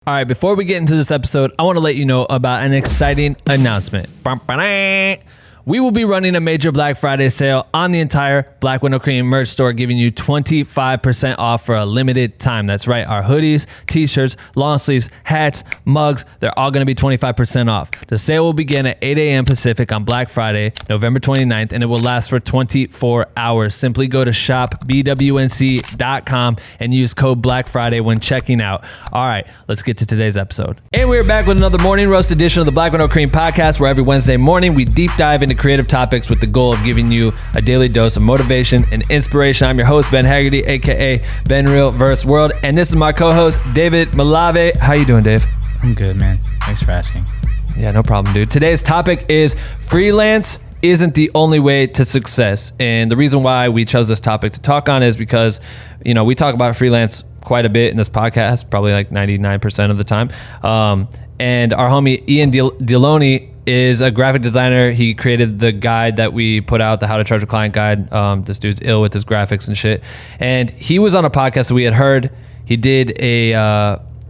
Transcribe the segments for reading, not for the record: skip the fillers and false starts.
All right, before we get into this episode, I want to let you know about an exciting announcement. We will be running a major Black Friday sale on the entire Black Window Cream merch store, giving you 25% off for a limited time. That's right, our hoodies, t-shirts, long sleeves, hats, mugs, they're all going to be 25% off. The sale will begin at 8 a.m. Pacific on Black Friday, November 29th, and it will last for 24 hours. Simply go to shop.bwnc.com and use code Black Friday when checking out. All right, let's get to today's episode. And we're back with another morning roast edition of the Black Window Cream podcast, where every Wednesday morning we deep dive into creative topics with the goal of giving you a daily dose of motivation and inspiration. I'm your host, Ben Haggerty, aka Ben Real vs. World, and this is my co-host, David Malave. How you doing, Dave? I'm good, man. Thanks for asking. Yeah, no problem, dude. Today's topic is freelance isn't the only way to success. And the reason why we chose this topic to talk on is because, you know, we talk about freelance quite a bit in this podcast, probably like 99% of the time. And our homie Ian Deloney is a graphic designer. He created the guide that we put out, the How to Charge a Client guide. This dude's ill with his graphics and shit. And he was on a podcast that we had heard. He did in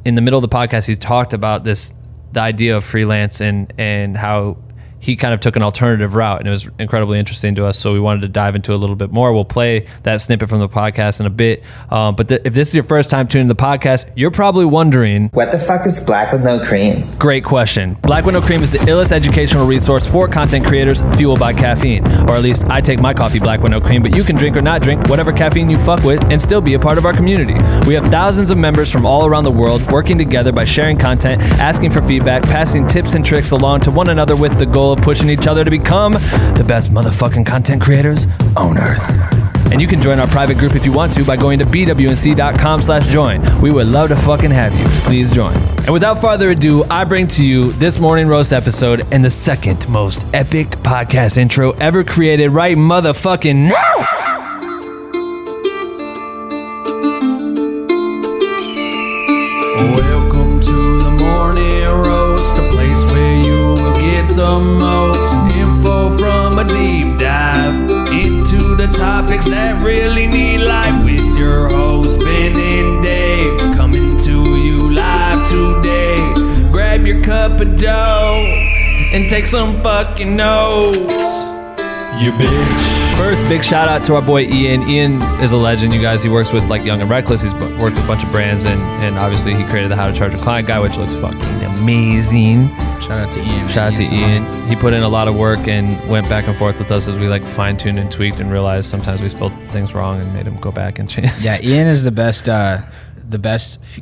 the middle of the podcast, he talked about the idea of freelance and how he kind of took an alternative route, and it was incredibly interesting to us. So we wanted to dive into a little bit more. We'll play that snippet from the podcast in a bit. But if this is your first time tuning in the podcast, you're probably wondering, what the fuck is Black with No Cream? Great question. Black Window Cream is the illest educational resource for content creators fueled by caffeine. Or at least I take my coffee Black Window Cream, but you can drink or not drink whatever caffeine you fuck with and still be a part of our community. We have thousands of members from all around the world working together by sharing content, asking for feedback, passing tips and tricks along to one another with the goal of pushing each other to become the best motherfucking content creators on earth. And you can join our private group if you want to by going to bwnc.com/join. We would love to fucking have you. Please join. And without further ado, I bring to you this morning roast episode and the second most epic podcast intro ever created right motherfucking now. Welcome to the morning roast, a place where you will get the most info from a deep dive into the topics that really need life, with your host Ben and Dave coming to you live today. Grab your cup of joe and take some fucking notes, you bitch. First, big shout out to our boy Ian. Ian is a legend, you guys. He works with like Young and Reckless. He's worked with a bunch of brands, and obviously he created the How to Charge a Client guide, which looks fucking amazing. Shout out to Ian. Shout out to Ian. He put in a lot of work and went back and forth with us as we like fine-tuned and tweaked and realized sometimes we spelled things wrong and made him go back and change. Yeah, Ian is the best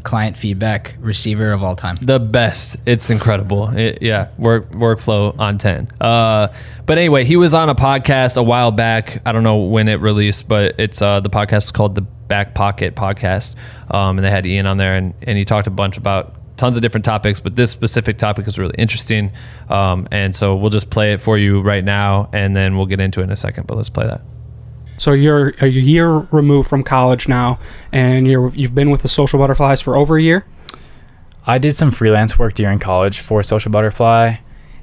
client feedback receiver of all time. The best. It's incredible. Workflow on 10. But anyway, he was on a podcast a while back. I don't know when it released, but it's the podcast is called the Back Pocket Podcast. And they had Ian on there, and he talked a bunch about tons of different topics, but this specific topic is really interesting. And so we'll just play it for you right now, and then we'll get into it in a second, but let's play that. So you're a year removed from college now, and you've been with the Social Butterflies for over a year? I did some freelance work during college for Social Butterfly,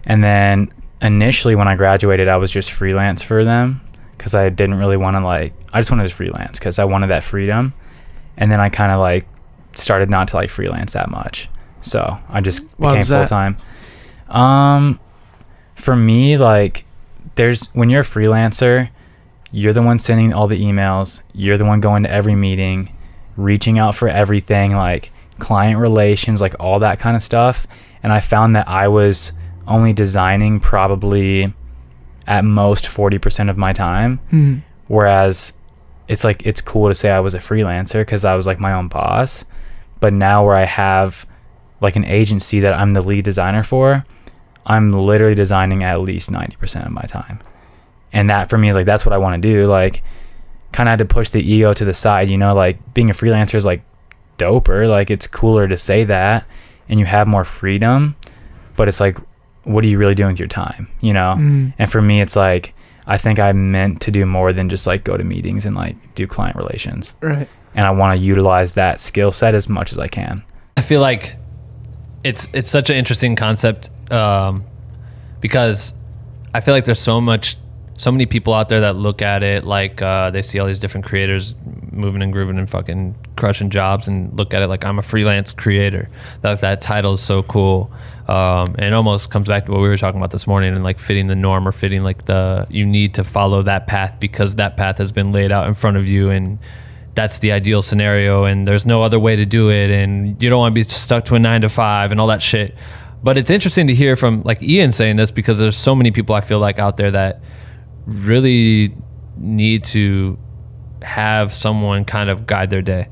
and then initially when I graduated, I was just freelance for them because I didn't really want to I just wanted to freelance because I wanted that freedom. And then I kind of started not to freelance that much. So I just became full-time. For me, when you're a freelancer, you're the one sending all the emails. You're the one going to every meeting, reaching out for everything, client relations, all that kind of stuff. And I found that I was only designing probably at most 40% of my time. Mm-hmm. Whereas it's cool to say I was a freelancer because I was my own boss. But now where I have an agency that I'm the lead designer for, I'm literally designing at least 90% of my time. And that for me is that's what I want to do. Kind of had to push the ego to the side, being a freelancer is doper. It's cooler to say that and you have more freedom, but it's what are you really doing with your time, Mm. And for me, it's I think I'm meant to do more than just go to meetings and do client relations. Right. And I want to utilize that skill set as much as I can. I feel like it's such an interesting concept because I feel like there's so many people out there that look at it they see all these different creators moving and grooving and fucking crushing jobs and look at it like I'm a freelance creator. That title is so cool. And it almost comes back to what we were talking about this morning and like fitting the norm or fitting like you need to follow that path because that path has been laid out in front of you and that's the ideal scenario and there's no other way to do it and you don't want to be stuck to a 9-to-5 and all that shit. But it's interesting to hear from like Ian saying this because there's so many people I feel like out there that really need to have someone kind of guide their day.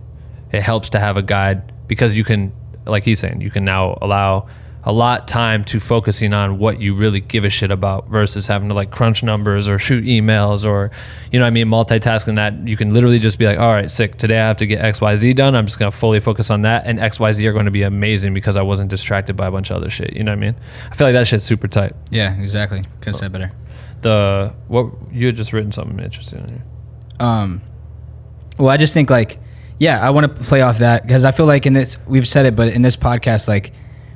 It helps to have a guide because you can, like he's saying, you can now allow a lot time to focusing on what you really give a shit about versus having to like crunch numbers or shoot emails or, you know what I mean, multitasking. That you can literally just be like, all right, sick, today I have to get XYZ done. I'm just going to fully focus on that. And XYZ are going to be amazing because I wasn't distracted by a bunch of other shit. You know what I mean? I feel like that shit's super tight. Yeah, exactly. Couldn't say it better. What you had just written something interesting in here. Well, I just think like, yeah, I want to play off that because I feel like in this, we've said it, but in this podcast, like,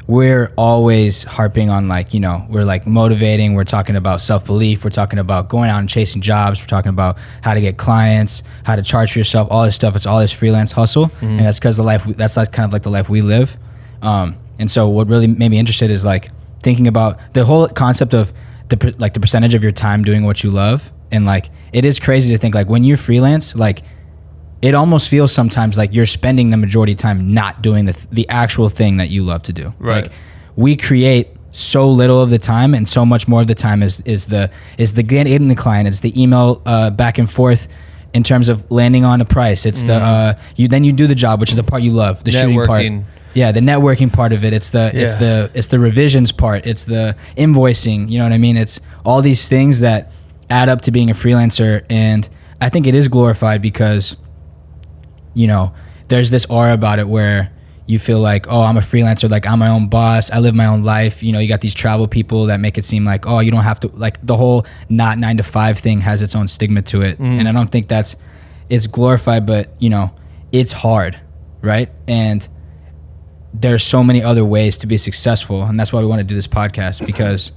we're always harping on like, you know, we're like motivating, we're talking about self-belief, we're talking about going out and chasing jobs, we're talking about how to get clients, how to charge for yourself, all this stuff. It's all this freelance hustle. And that's because that's like kind of like the life we live. And so what really made me interested is like thinking about the whole concept of the percentage of your time doing what you love. And like, it is crazy to think like when you're freelance, like it almost feels sometimes like you're spending the majority of time not doing the actual thing that you love to do. Right. Like we create so little of the time and so much more of the time is the getting the client. It's the email back and forth in terms of landing on a price. It's the you do the job, which is the part you love, the shooting part. Yeah, the networking part of it. It's the revisions part. It's the invoicing. You know what I mean? It's all these things that add up to being a freelancer. And I think it is glorified because, you know, there's this aura about it where you feel like, oh, I'm a freelancer, like I'm my own boss, I live my own life. You know, you got these travel people that make it seem like, oh, you don't have to, like the whole not 9-to-5 thing has its own stigma to it. And I don't think it's glorified, but you know, it's hard, right? And there's so many other ways to be successful. And that's why we want to do this podcast because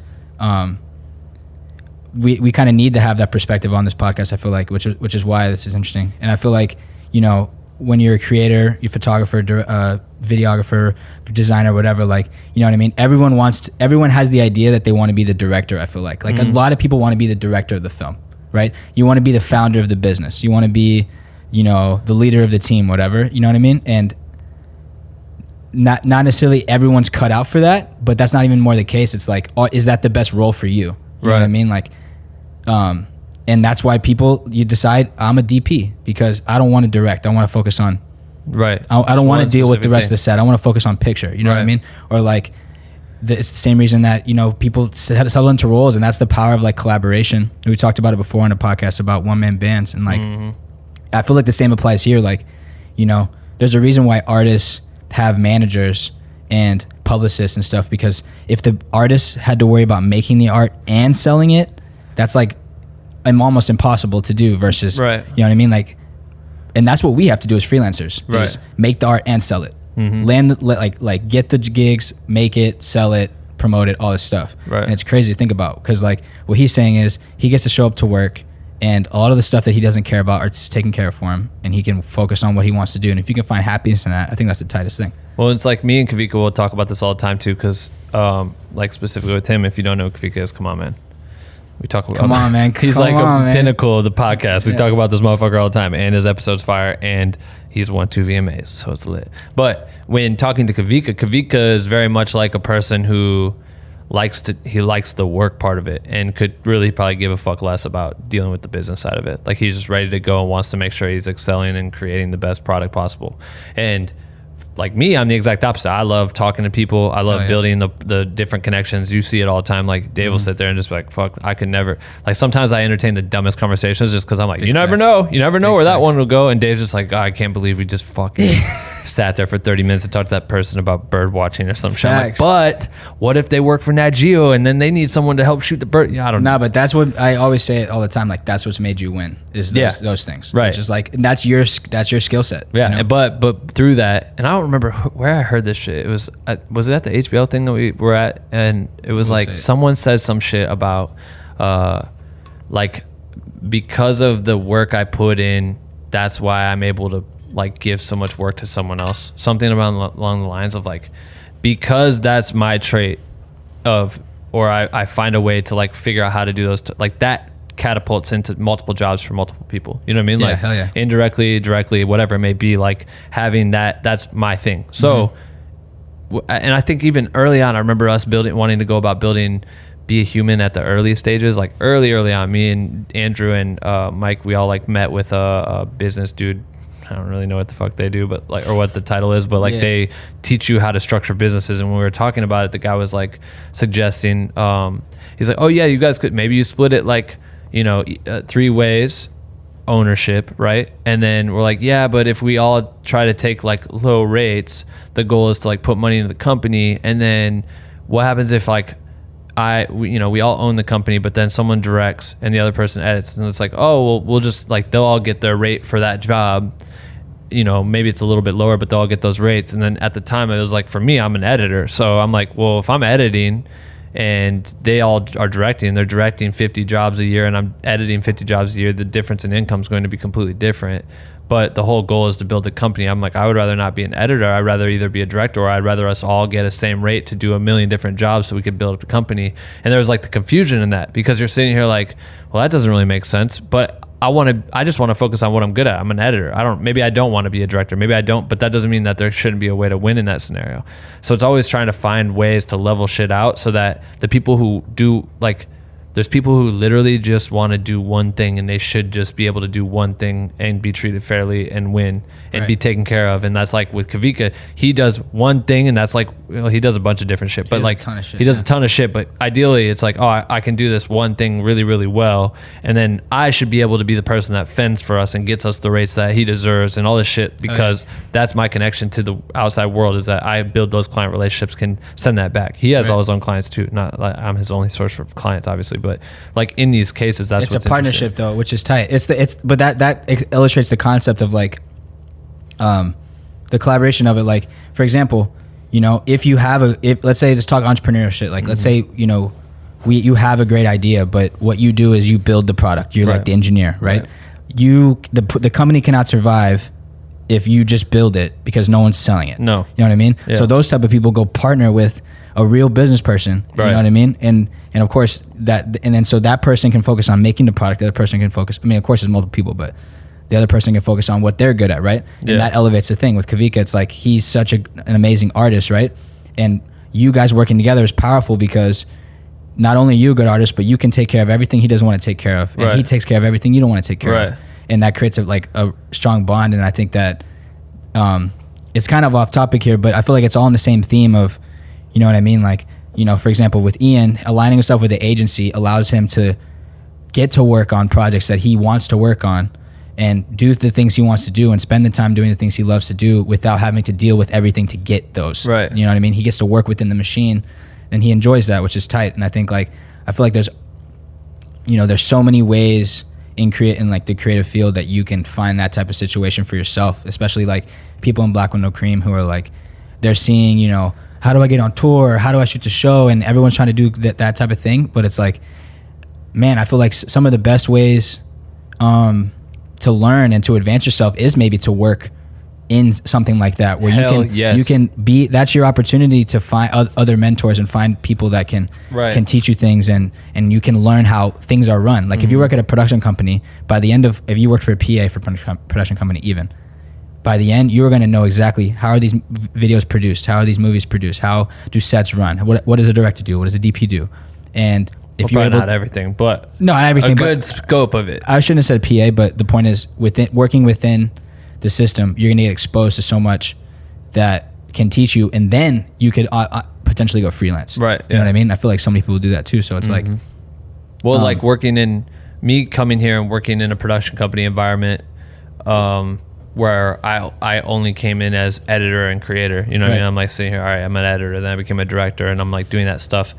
we kind of need to have that perspective on this podcast, I feel like, which is why this is interesting. And I feel like, you know, when you're a creator, you're a photographer, videographer, designer, whatever, like, you know what I mean? Everyone has the idea that they want to be the director, I feel like. Like a lot of people want to be the director of the film, right? You want to be the founder of the business. You want to be, you know, the leader of the team, whatever, you know what I mean? And not necessarily everyone's cut out for that, but that's not even more the case. It's like, oh, is that the best role for you? You know what I mean? Like, and that's why you decide I'm a DP because I don't want to direct. I want to focus on, right. I don't want to deal with the rest of the set. I want to focus on picture. You know what I mean? Or like, it's the same reason that, you know, people settle into roles, and that's the power of like collaboration. We talked about it before on a podcast about one-man bands. And like, I feel like the same applies here. Like, you know, there's a reason why artists have managers and publicists and stuff, because if the artist had to worry about making the art and selling it, that's like almost impossible to do versus, you know what I mean? Like, and that's what we have to do as freelancers, is make the art and sell it. Land, like get the gigs, make it, sell it, promote it, all this stuff. And it's crazy to think about because like what he's saying is he gets to show up to work and a lot of the stuff that he doesn't care about are taken care of for him, and he can focus on what he wants to do. And if you can find happiness in that, I think that's the tightest thing. Well, it's like me and Kavika will talk about this all the time too, because like specifically with him, if you don't know who Kavika is, come on, man. We talk about come on, man. He's like a pinnacle of the podcast. We talk about this motherfucker all the time, and his episode's fire, and he's won 2 VMAs, so it's lit. But when talking to Kavika is very much like a person who likes the work part of it and could really probably give a fuck less about dealing with the business side of it. Like he's just ready to go and wants to make sure he's excelling and creating the best product possible. And like me, I'm the exact opposite. I love talking to people. I love building the different connections. You see it all the time. Like Dave will sit there and just be like, fuck, I could never. Like sometimes I entertain the dumbest conversations just because I'm like, you never know where that one will go. And Dave's just like, oh, I can't believe we just fucking sat there for 30 minutes to talk to that person about bird watching or some shit. Like, but what if they work for Nat Geo and then they need someone to help shoot the bird? Yeah, I don't know. No, but that's what I always say it all the time. Like that's what's made you win is those things. Right. Which is like, that's your skill set. Yeah. You know? But through that, and I don't remember where I heard this shit. It was it at the HBO thing that we were at? And it was like someone said some shit about like because of the work I put in that's why I'm able to like give so much work to someone else. Something along the lines of like, because that's my trait of, or I find a way to like figure out how to do those, like that catapults into multiple jobs for multiple people. You know what I mean? Yeah, like hell yeah. indirectly, directly, whatever it may be, like having that's my thing. So, and I think even early on, I remember us wanting to go about building Be a Human at the early stages, like early on. Me and Andrew and Mike, we all like met with a business dude. I don't really know what the fuck they do, but like, or what the title is, but like they teach you how to structure businesses. And when we were talking about it, the guy was like suggesting, he's like, oh yeah, you guys could, maybe you split it like, 3 ways, ownership, right? And then we're like, yeah, but if we all try to take like low rates, the goal is to like put money into the company. And then what happens if like we all own the company, but then someone directs and the other person edits, and it's like, oh, well, we'll just like, they'll all get their rate for that job. Maybe it's a little bit lower, but they'll all get those rates. And then at the time it was like, for me, I'm an editor. So I'm like, well, if I'm editing and they all are directing, they're directing 50 jobs a year and I'm editing 50 jobs a year, the difference in income is going to be completely different. But the whole goal is to build a company. I'm like, I would rather not be an editor. I'd rather either be a director, or I'd rather us all get a same rate to do a million different jobs so we could build up the company. And there was like the confusion in that, because you're sitting here like, well, that doesn't really make sense. But I just want to focus on what I'm good at. I'm an editor. Maybe I don't want to be a director. Maybe I don't, but that doesn't mean that there shouldn't be a way to win in that scenario. So it's always trying to find ways to level shit out so that the people who do like, there's people who literally just want to do one thing, and they should just be able to do one thing and be treated fairly and win and be taken care of. And that's like with 𝐿𝐿𝐿, he does one thing, and that's like, he does a bunch of different shit, but like he does a ton of shit. But ideally it's like, oh, I can do this one thing really, really well. And then I should be able to be the person that fends for us and gets us the rates that he deserves and all this shit, because that's my connection to the outside world, is that I build those client relationships, can send that back. He has all his own clients too. Not like I'm his only source for clients, obviously. But like in these cases, that's it's a partnership though, which is tight. But that illustrates the concept of like the collaboration of it. Like for example, if let's say, just talk entrepreneurship, like let's say you have a great idea, but what you do is you build the product. You're like the engineer, right? The company cannot survive if you just build it, because no one's selling it. No, you know what I mean? Yeah. So those type of people go partner with a real business person. You know what I mean? And of course so that person can focus on making the product. The other person can focus, of course there's multiple people, but the other person can focus on what they're good at, right? Yeah. And that elevates the thing. With 𝐿𝐿𝐿𝐿, it's like, he's such an amazing artist, right? And you guys working together is powerful, because not only you a good artist, but you can take care of everything he doesn't want to take care of, and he takes care of everything you don't want to take care of, and that creates a strong bond. And I think that it's kind of off topic here, but I feel like it's all in the same theme of, you know what I mean? Like, for example, with Ian, aligning himself with the agency allows him to get to work on projects that he wants to work on, and do the things he wants to do, and spend the time doing the things he loves to do, without having to deal with everything to get those. Right. You know what I mean? He gets to work within the machine, and he enjoys that, which is tight. And I think I feel like there's so many ways in the creative field that you can find that type of situation for yourself, especially like people in Black with No Cream who are like, they're seeing, how do I get on tour? How do I shoot the show? And everyone's trying to do that type of thing. But it's like, man, I feel like some of the best ways to learn and to advance yourself is maybe to work in something like that, where you can be, that's your opportunity to find other mentors and find people that can teach you things, and you can learn how things are run. Like if you work at a production company, if you worked for a PA for a production company, even by the end, you are going to know exactly how are these videos produced, how are these movies produced, how do sets run, what does a director do, what does a DP do, and if you're not everything, but not everything, a good scope of it. I shouldn't have said PA, but the point is, working within the system, you're gonna get exposed to so much that can teach you, and then you could potentially go freelance. Right. You know what I mean? I feel like so many people do that too. So it's like, well, like me coming here and working in a production company environment, where I only came in as editor and creator. You know what I mean? I'm like sitting here, all right, I'm an editor, then I became a director, and I'm like doing that stuff.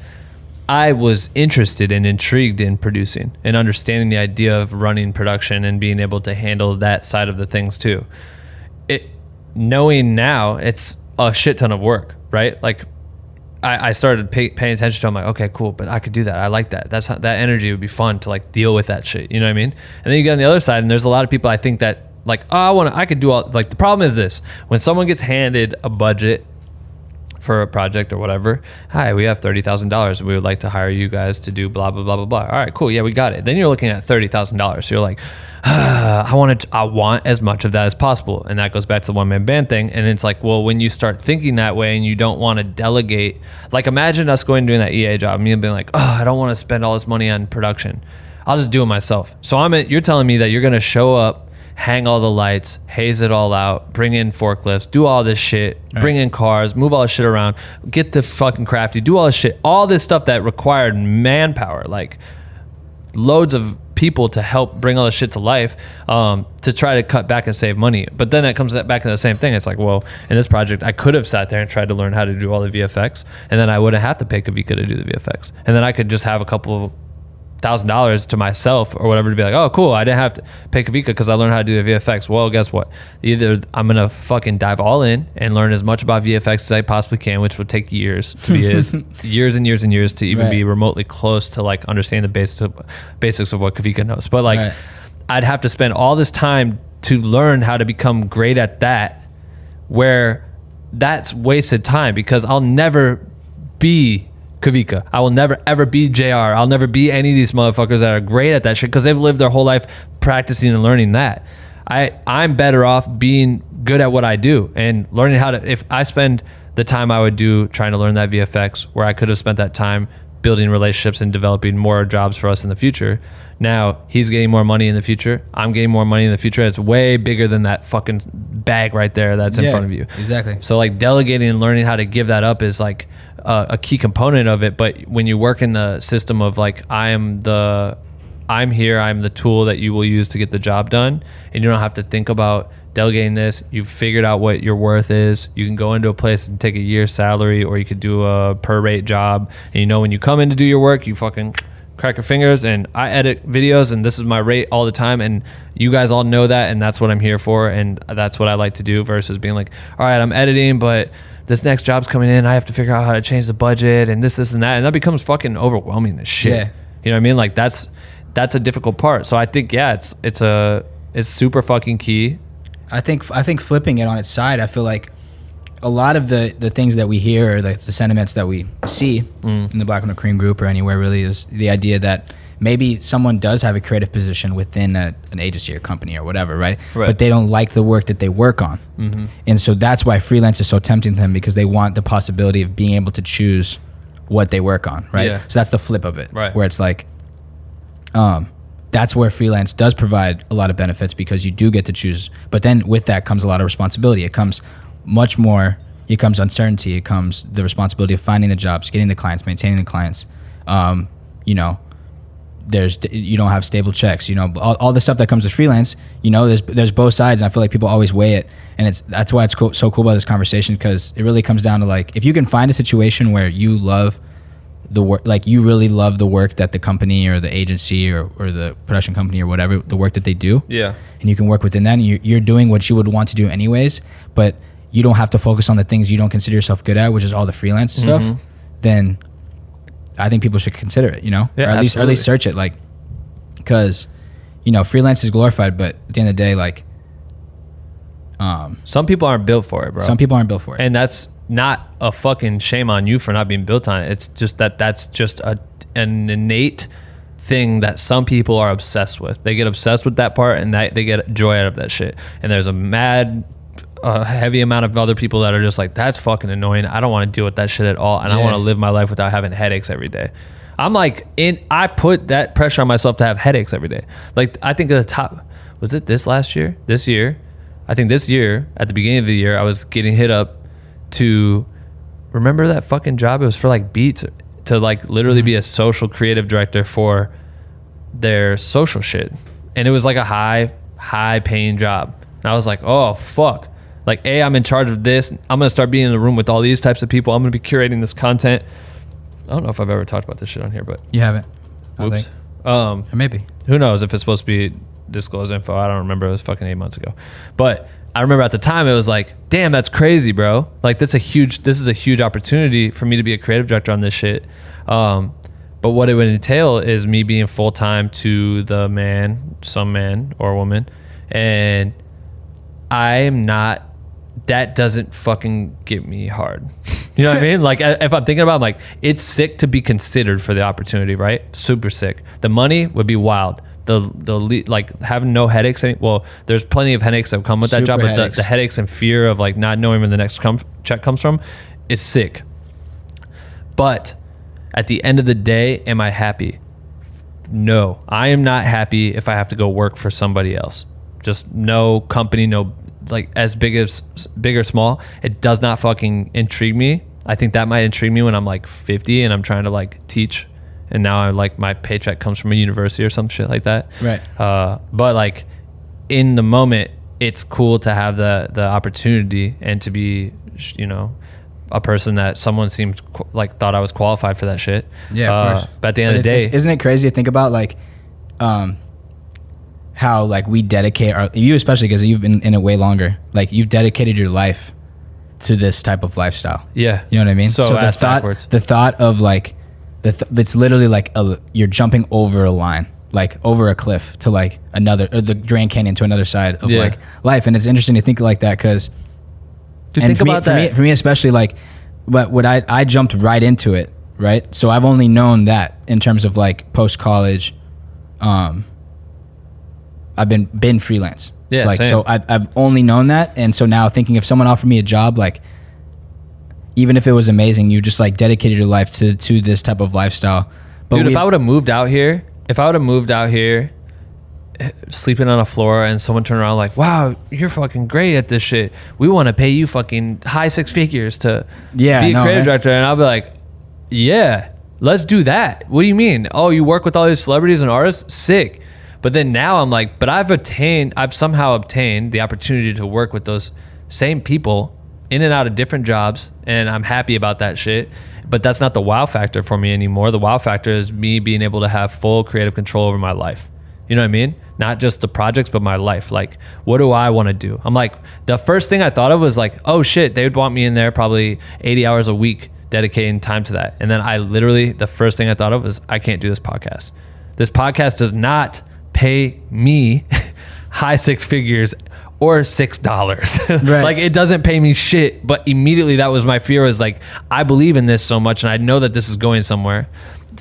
I was interested and intrigued in producing and understanding the idea of running production and being able to handle that side of the things too. Knowing now, it's a shit ton of work, right? Like I started paying attention to it. I'm like, okay, cool, but I could do that. I like that. That energy would be fun to like deal with that shit. You know what I mean? And then you get on the other side, and there's a lot of people I think that like, I could do all, like, the problem is this: when someone gets handed a budget for a project or whatever, hi, we have $30,000. We would like to hire you guys to do blah, blah, blah, blah, blah. All right, cool. Yeah, we got it. Then you're looking at $30,000. So you're like, I want as much of that as possible. And that goes back to the one-man band thing. And it's like, well, when you start thinking that way and you don't want to delegate, like, imagine us going and doing that EA job and me being like, I don't want to spend all this money on production. I'll just do it myself. So you're telling me that you're going to show up, hang all the lights, haze it all out, bring in forklifts, do all this shit, bring in cars, move all this shit around, get the fucking crafty, do all this shit, all this stuff that required manpower, like loads of people to help bring all this shit to life, to try to cut back and save money. But then it comes back to the same thing. It's like, well, in this project, I could have sat there and tried to learn how to do all the VFX, and then I wouldn't have to pay Kavika to do the VFX. And then I could just have a couple of $1,000 to myself or whatever to be like, oh, cool, I didn't have to pay Kavika because I learned how to do the VFX. Well, guess what? Either I'm going to fucking dive all in and learn as much about VFX as I possibly can, which would take years to be years and years and years to even be remotely close to like understand the basics of what Kavika knows. But like, I'd have to spend all this time to learn how to become great at that, where that's wasted time because I'll never be Kavika. I will never ever be JR. I'll never be any of these motherfuckers that are great at that shit because they've lived their whole life practicing and learning that. I'm better off being good at what I do and learning how to, if I spend the time I would do trying to learn that VFX where I could have spent that time building relationships and developing more jobs for us in the future. Now he's getting more money in the future. I'm getting more money in the future. It's way bigger than that fucking bag right there that's in front of you. Exactly. So like delegating and learning how to give that up is like a key component of it. But when you work in the system of like, I'm here, I'm the tool that you will use to get the job done, and you don't have to think about delegating this. You've figured out what your worth is. You can go into a place and take a year's salary, or you could do a per rate job. And you know, when you come in to do your work, you fucking crack your fingers, and I edit videos and this is my rate all the time, and you guys all know that, and that's what I'm here for, and that's what I like to do, versus being like, all right, I'm editing, but this next job's coming in, I have to figure out how to change the budget and this and that, and that becomes fucking overwhelming as shit. Yeah. You know what I mean? Like that's a difficult part. So I think it's super fucking key. I think flipping it on its side, I feel like a lot of the things that we hear, or the sentiments that we see in the Black with No Cream group or anywhere, really is the idea that maybe someone does have a creative position within an agency or company or whatever, right? But they don't like the work that they work on. Mm-hmm. And so that's why freelance is so tempting to them, because they want the possibility of being able to choose what they work on, right? Yeah. So that's the flip of it, right? Where it's like, that's where freelance does provide a lot of benefits, because you do get to choose. But then with that comes a lot of responsibility. It comes much more. It comes uncertainty. It comes the responsibility of finding the jobs, getting the clients, maintaining the clients. You know, you don't have stable checks. You know, all the stuff that comes with freelance. You know, there's both sides, and I feel like people always weigh it. And that's why it's so cool about this conversation, because it really comes down to like, if you can find a situation where you love the work, like you really love the work that the company or the agency or the production company or whatever, the work that they do. Yeah. And you can work within that, and you're doing what you would want to do anyways, but you don't have to focus on the things you don't consider yourself good at, which is all the freelance stuff. Then I think people should consider it, you know, or at least search it, like, because, you know, freelance is glorified, but at the end of the day, like, some people aren't built for it, bro. Some people aren't built for it, and that's not a fucking shame on you for not being built on it. It's just that's just an innate thing that some people are obsessed with. They get obsessed with that part, and they get joy out of that shit. And there's a heavy amount of other people that are just like, that's fucking annoying. I don't want to deal with that shit at all, and I want to live my life without having headaches every day. I'm like, I put that pressure on myself to have headaches every day. Like, I think at the top, was it this year? I think this year, at the beginning of the year, I was getting hit up to, remember that fucking job? It was for like Beats, to like literally be a social creative director for their social shit. And it was like a high paying job. And I was like, oh, fuck. Like, I'm in charge of this. I'm going to start being in the room with all these types of people. I'm going to be curating this content. I don't know if I've ever talked about this shit on here, but. You haven't. Oops. Or maybe. Who knows if it's supposed to be disclosed info. I don't remember. It was fucking 8 months ago. But I remember at the time it was like, damn, that's crazy, bro. Like, this is a huge opportunity for me to be a creative director on this shit. But what it would entail is me being full-time to some man or woman, and I'm not, that doesn't fucking get me hard. You know what I mean? Like if I'm thinking about it, I'm like, it's sick to be considered for the opportunity, right? Super sick. The money would be wild. Like having no headaches. Well, there's plenty of headaches that come with that job, but the headaches and fear of like not knowing where the next check comes from is sick. But at the end of the day, am I happy? No, I am not happy if I have to go work for somebody else. Just no company, no, like as big or small, it does not fucking intrigue me. I think that might intrigue me when I'm like 50 and I'm trying to like teach, and now I'm like, my paycheck comes from a university or some shit like that. Right. But like in the moment, it's cool to have the opportunity and to be, you know, a person that someone seemed like thought I was qualified for that shit. Yeah, of course. But at the end of the day, isn't it crazy to think about like, how like we dedicate you, especially because you've been in it way longer, like you've dedicated your life to this type of lifestyle. Yeah. You know what I mean? So the thought of like, it's literally like you're jumping over a line, like over a cliff to like another, or the Grand Canyon to another side of like life. And it's interesting to think like that because, for me especially, like what I jumped right into it, right? So I've only known that in terms of like post college. I've been freelance. Yeah, like, same. so I've only known that, and so now thinking if someone offered me a job, like even if it was amazing, you just like dedicated your life to this type of lifestyle. But dude, if I would have moved out here, sleeping on a floor, and someone turned around like, wow, you're fucking great at this shit, we want to pay you fucking high six figures to be a creative director, and I'll be like, yeah, let's do that. What do you mean? Oh, you work with all these celebrities and artists? Sick. But then now I'm like, but I've somehow obtained the opportunity to work with those same people in and out of different jobs, and I'm happy about that shit. But that's not the wow factor for me anymore. The wow factor is me being able to have full creative control over my life. You know what I mean? Not just the projects, but my life. Like, what do I want to do? I'm like, the first thing I thought of was like, oh shit, they would want me in there probably 80 hours a week dedicating time to that. And then the first thing I thought of was, I can't do this podcast. This podcast does not pay me high six figures or $6. Right. Like, it doesn't pay me shit. But immediately that was my fear, was like, I believe in this so much and I know that this is going somewhere.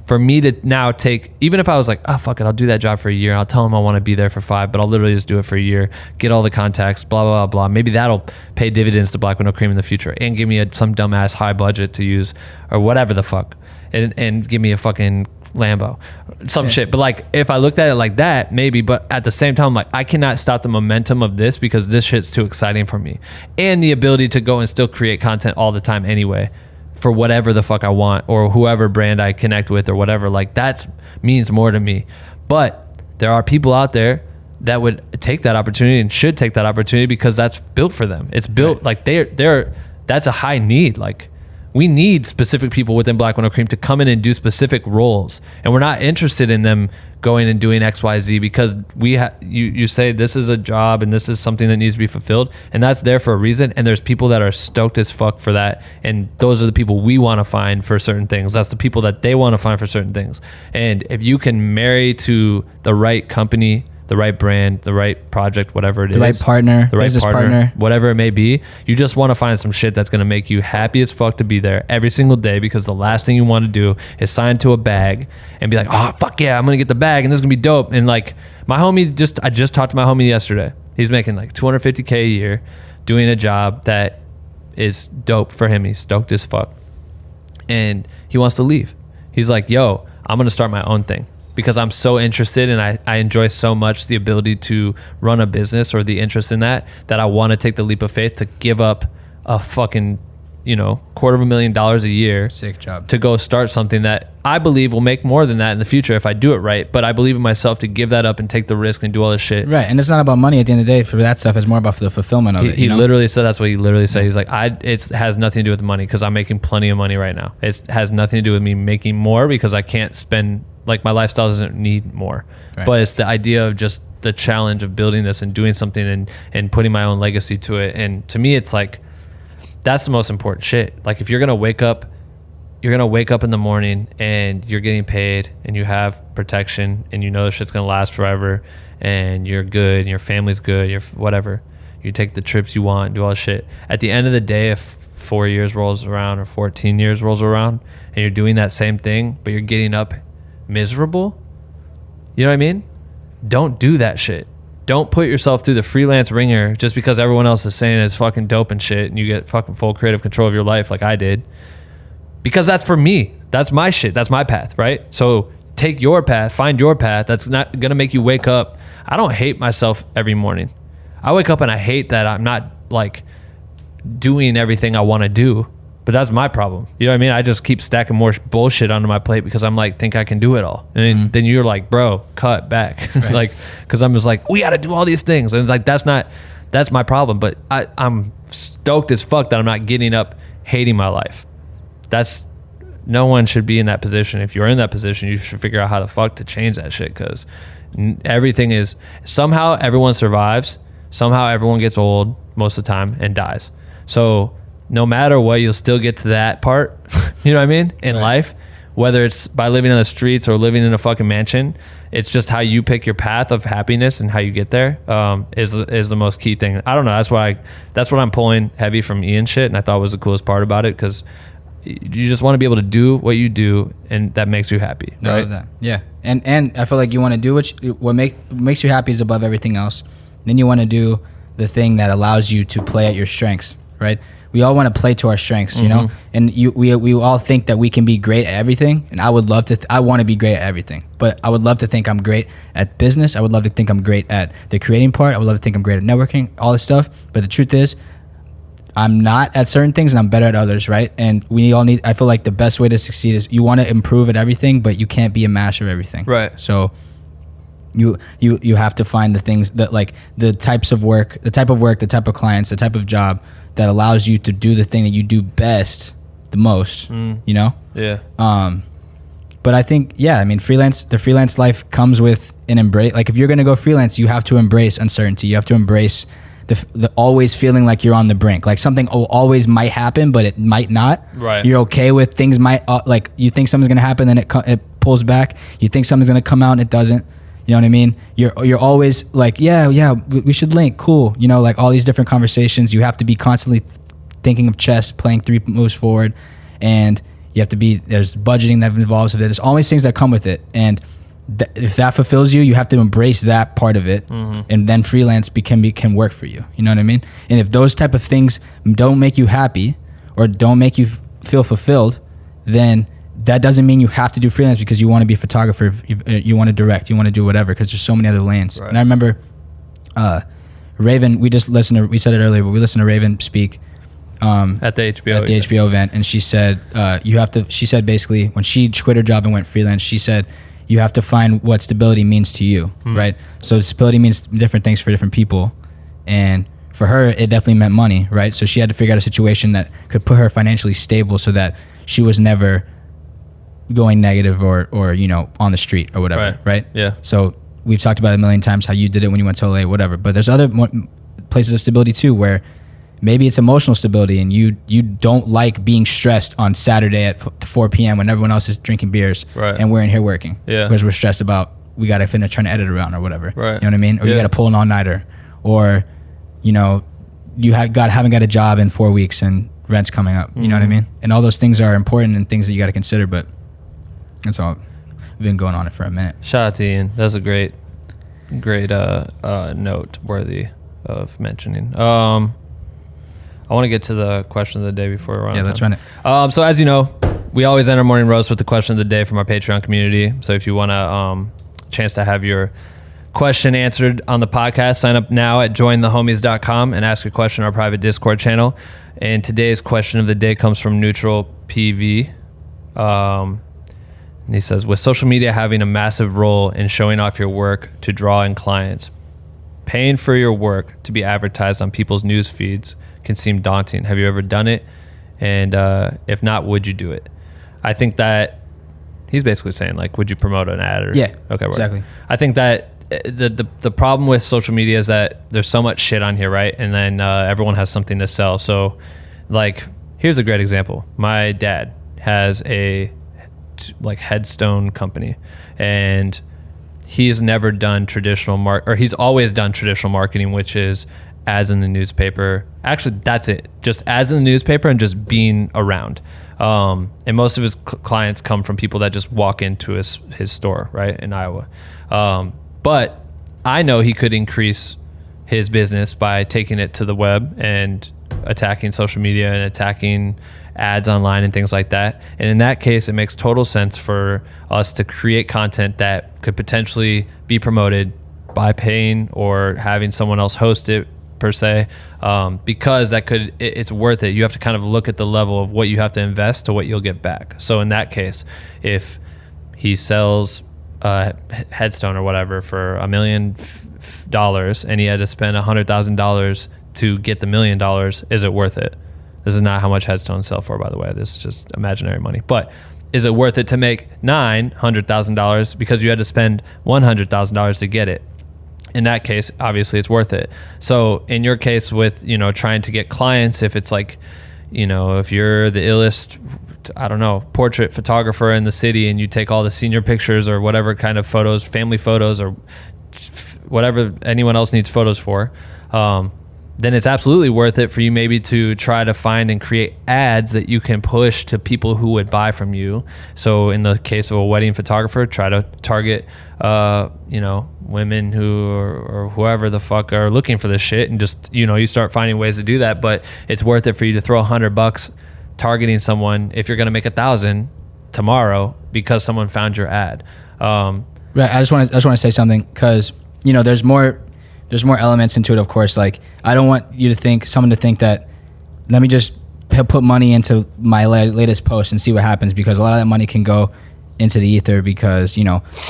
For me to now take, even if I was like, oh fuck it, I'll do that job for a year, I'll tell them I want to be there for 5, but I'll literally just do it for a year, get all the contacts, blah blah blah blah. Maybe that'll pay dividends to Black with No Cream in the future and give me some dumbass high budget to use or whatever the fuck, and give me a fucking Lambo, some shit. But like, if I looked at it like that, maybe. But at the same time, I'm like, I cannot stop the momentum of this because this shit's too exciting for me, and the ability to go and still create content all the time anyway, for whatever the fuck I want, or whoever brand I connect with or whatever. Like, that means more to me. But there are people out there that would take that opportunity and should take that opportunity because that's built for them. It's built, like, that's a high need. Like, we need specific people within Black with No Cream to come in and do specific roles, and we're not interested in them going and doing XYZ because you say this is a job and this is something that needs to be fulfilled, and that's there for a reason, and there's people that are stoked as fuck for that, and those are the people we want to find for certain things. That's the people that they want to find for certain things. And if you can marry to the right company, the right brand, the right project, whatever it is, the right partner, whatever it may be, you just want to find some shit that's going to make you happy as fuck to be there every single day, because the last thing you want to do is sign to a bag and be like, oh fuck yeah, I'm going to get the bag and this is going to be dope. And like, my homie, I just talked to my homie yesterday. He's making like $250K a year doing a job that is dope for him. He's stoked as fuck. And he wants to leave. He's like, yo, I'm going to start my own thing, because I'm so interested and I enjoy so much the ability to run a business, or the interest in that I want to take the leap of faith to give up a fucking, $250,000 a year, sick job, to go start something that I believe will make more than that in the future if I do it right. But I believe in myself to give that up and take the risk and do all this shit. Right. And it's not about money at the end of the day. For that stuff, it's more about the fulfillment of it. He literally said, that's what he literally said. He's like, it has nothing to do with money, because I'm making plenty of money right now. It has nothing to do with me making more, because I can't spend, like, my lifestyle doesn't need more. Right. But it's the idea of just the challenge of building this and doing something and putting my own legacy to it. And to me, it's like, that's the most important shit. Like, if you're going to wake up in the morning and you're getting paid and you have protection and you know the shit's going to last forever and you're good and your family's good, you're whatever, You take the trips you want, do all the shit. At the end of the day, if 4 years rolls around or 14 years rolls around and you're doing that same thing, but you're getting up miserable, you know what I mean? Don't do that shit. Don't put yourself through the freelance ringer just because everyone else is saying it's fucking dope and shit and you get fucking full creative control of your life like I did. Because that's for me. That's my shit. That's my path, right? So take your path, find your path. That's not going to make you wake up. I don't hate myself every morning. I wake up and I hate that I'm not like doing everything I want to do, but that's my problem. You know what I mean? I just keep stacking more bullshit onto my plate because I'm like, think I can do it all. And then you're like, bro, cut back. Right. Like, cause I'm just like, we got to do all these things. And it's like, that's my problem. But I'm stoked as fuck that I'm not getting up hating my life. No one should be in that position. If you're in that position, you should figure out how the fuck to change that shit. Cause everything is, somehow everyone survives. Somehow everyone gets old most of the time and dies. So no matter what, you'll still get to that part, you know what I mean, in life, whether it's by living on the streets or living in a fucking mansion. It's just how you pick your path of happiness and how you get there is the most key thing. I don't know. That's what I'm pulling heavy from Ian shit. And I thought was the coolest part about it because you just want to be able to do what you do and that makes you happy. Right? I love that. Yeah. And I feel like you want to do what makes you happy is above everything else. Then you want to do the thing that allows you to play at your strengths, right? We all want to play to our strengths, you know? And we all think that we can be great at everything. And I want to be great at everything. But I would love to think I'm great at business. I would love to think I'm great at the creating part. I would love to think I'm great at networking, all this stuff. But the truth is, I'm not at certain things and I'm better at others, right? And I feel like the best way to succeed is you want to improve at everything, but you can't be a master of everything. Right. So you have to find the things that, like, the type of work, the type of clients, the type of job that allows you to do the thing that you do best the most, you know? Yeah. But I think, the freelance life comes with an embrace. Like, if you're going to go freelance, you have to embrace uncertainty. You have to embrace the always feeling like you're on the brink. Like, something always might happen, but it might not. Right. You're okay with things like, you think something's going to happen, then it pulls back. You think something's going to come out and it doesn't. You know what I mean? You're always like, yeah, we should link. Cool. You know, like all these different conversations. You have to be constantly thinking of chess, playing 3 moves forward. And you have to there's budgeting that involves with it. There's always things that come with it. And if that fulfills you, you have to embrace that part of it. And then freelance can work for you. You know what I mean? And if those type of things don't make you happy or don't make you feel fulfilled, then that doesn't mean you have to do freelance because you want to be a photographer, you want to direct, you want to do whatever, because there's so many other lanes. Right. And I remember Raven, we said it earlier, but we listened to Raven speak at the HBO event, and she said she said basically when she quit her job and went freelance, she said you have to find what stability means to you, right? So stability means different things for different people, and for her it definitely meant money, right? So she had to figure out a situation that could put her financially stable so that she was never going negative or you know, on the street or whatever, right? Yeah. So we've talked about it a million times how you did it when you went to LA, whatever. But there's other places of stability too, where maybe it's emotional stability and you don't like being stressed on Saturday at 4 p.m. when everyone else is drinking beers and we're in here working. Yeah. Because we're stressed about we got to finish trying to edit around or whatever. Right. You know what I mean? Or you got to pull an all-nighter, or you know, you haven't got a job in 4 weeks and rent's coming up. You know what I mean? And all those things are important and things that you got to consider, but that's all. We've been going on it for a minute. Shout out to Ian. That's a great note worthy of mentioning. I want to get to the question of the day before we run. Yeah, let's run it. So as you know, we always end our morning roast with the question of the day from our Patreon community. So if you want a chance to have your question answered on the podcast, sign up now at jointhehomies.com and ask a question in our private Discord channel. And today's question of the day comes from Neutral PV. And he says, with social media having a massive role in showing off your work to draw in clients, paying for your work to be advertised on people's news feeds can seem daunting. Have you ever done it? And if not, would you do it? I think that he's basically saying, like, would you promote an ad? Or, yeah, okay, exactly. I think that the problem with social media is that there's so much shit on here, right? And then everyone has something to sell. So, like, here's a great example. My dad has a headstone company, and he's never done traditional he's always done traditional marketing, which is ads in the newspaper. Actually, that's it. Just ads in the newspaper and just being around. And most of his clients come from people that just walk into his store, right, in Iowa. But I know he could increase his business by taking it to the web and attacking social media and attacking ads online and things like that. And in that case, it makes total sense for us to create content that could potentially be promoted by paying or having someone else host it per se, because it's worth it. You have to kind of look at the level of what you have to invest to what you'll get back. So in that case, if he sells a headstone or whatever for $1 million and he had to spend $100,000 to get the $1 million, is it worth it? This is not how much headstones sell for, by the way. This is just imaginary money. But is it worth it to make $900,000 because you had to spend $100,000 to get it? In that case, obviously it's worth it. So in your case with, trying to get clients, if it's like, if you're the illest, I don't know, portrait photographer in the city and you take all the senior pictures or whatever kind of photos, family photos or whatever anyone else needs photos for, then it's absolutely worth it for you maybe to try to find and create ads that you can push to people who would buy from you. So in the case of a wedding photographer, try to target, women who or whoever the fuck are looking for this shit, and just, you start finding ways to do that. But it's worth it for you to throw $100 targeting someone if you're going to make 1,000 tomorrow because someone found your ad. Right. I just want to say something, because, there's more elements into it, of course. Like, I don't want someone to think that, let me just put money into my latest post and see what happens, because a lot of that money can go into the ether, because,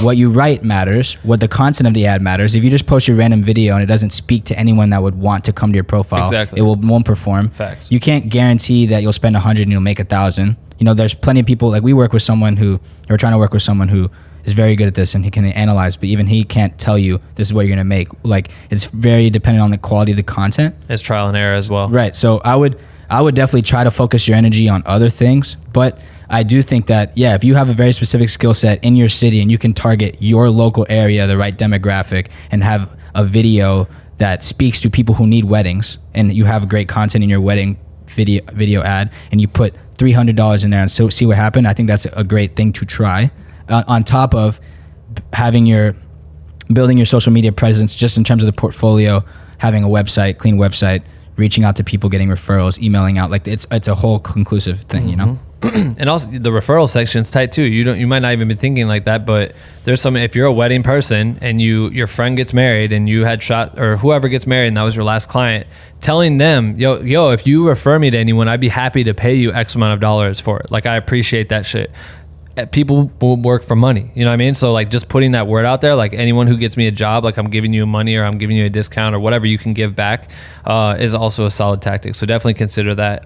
what you write matters, what the content of the ad matters. If you just post your random video and it doesn't speak to anyone that would want to come to your profile, exactly, it won't perform. Facts. You can't guarantee that you'll spend 100 and you'll make 1,000. There's plenty of people, like we work with someone who is very good at this and he can analyze, but even he can't tell you this is what you're going to make. Like, it's very dependent on the quality of the content. It's trial and error as well. Right. So I would definitely try to focus your energy on other things, but I do think that, if you have a very specific skill set in your city and you can target your local area, the right demographic, and have a video that speaks to people who need weddings, and you have great content in your wedding video ad, and you put $300 in there and see what happens, I think that's a great thing to try. On top of building your social media presence, just in terms of the portfolio, having a website, clean website, reaching out to people, getting referrals, emailing out, like it's a whole conclusive thing, And also the referral section's tight too. You might not even be thinking like that, but there's some, if you're a wedding person and your friend gets married and you had or whoever gets married and that was your last client, telling them, yo, if you refer me to anyone, I'd be happy to pay you X amount of dollars for it. Like, I appreciate that shit. People will work for money, you know what I mean? So like, just putting that word out there, like, anyone who gets me a job, like, I'm giving you money or I'm giving you a discount or whatever you can give back, is also a solid tactic. So definitely consider that.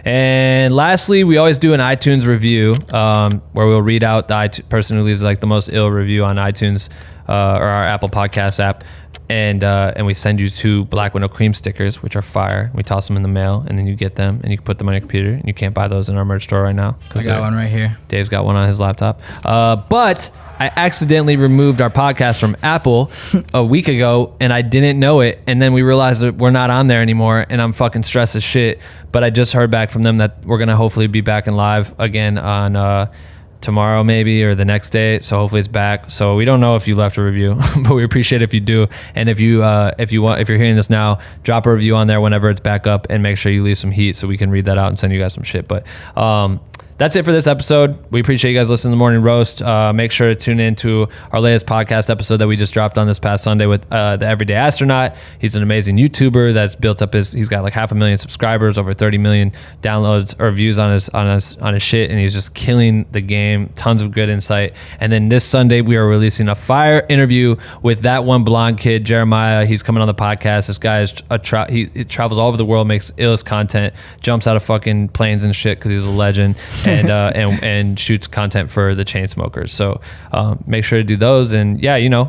And lastly, we always do an iTunes review, where we'll read out the person who leaves like the most ill review on iTunes, or our Apple Podcast app. And we send you 2 black with no cream stickers, which are fire. We toss them in the mail, and then you get them, and you can put them on your computer. And you can't buy those in our merch store right now. I got one right here. Dave's got one on his laptop. But I accidentally removed our podcast from Apple a week ago, and I didn't know it. And then we realized that we're not on there anymore, and I'm fucking stressed as shit. But I just heard back from them that we're gonna hopefully be back in live again on tomorrow maybe, or the next day. So hopefully it's back. So we don't know if you left a review, but we appreciate if you do. And if you're hearing this now, drop a review on there whenever it's back up, and make sure you leave some heat so we can read that out and send you guys some shit. But that's it for this episode. We appreciate you guys listening to the Morning Roast. Make sure to tune in to our latest podcast episode that we just dropped on this past Sunday with the Everyday Astronaut. He's an amazing YouTuber that's built up he's got like 500,000 subscribers, over 30 million downloads or views on his shit, and he's just killing the game. Tons of good insight. And then this Sunday we are releasing a fire interview with that one blonde kid, Jeremiah. He's coming on the podcast. This guy is he travels all over the world, makes illest content, jumps out of fucking planes and shit because he's a legend. And shoots content for the Chainsmokers. So make sure to do those, and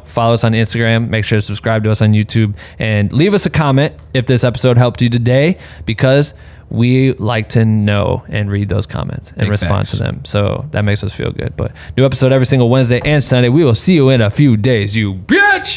follow us on Instagram. Make sure to subscribe to us on YouTube, and leave us a comment if this episode helped you today, because we like to know and read those comments and respond to them. So that makes us feel good. But new episode every single Wednesday and Sunday. We will see you in a few days, you bitch.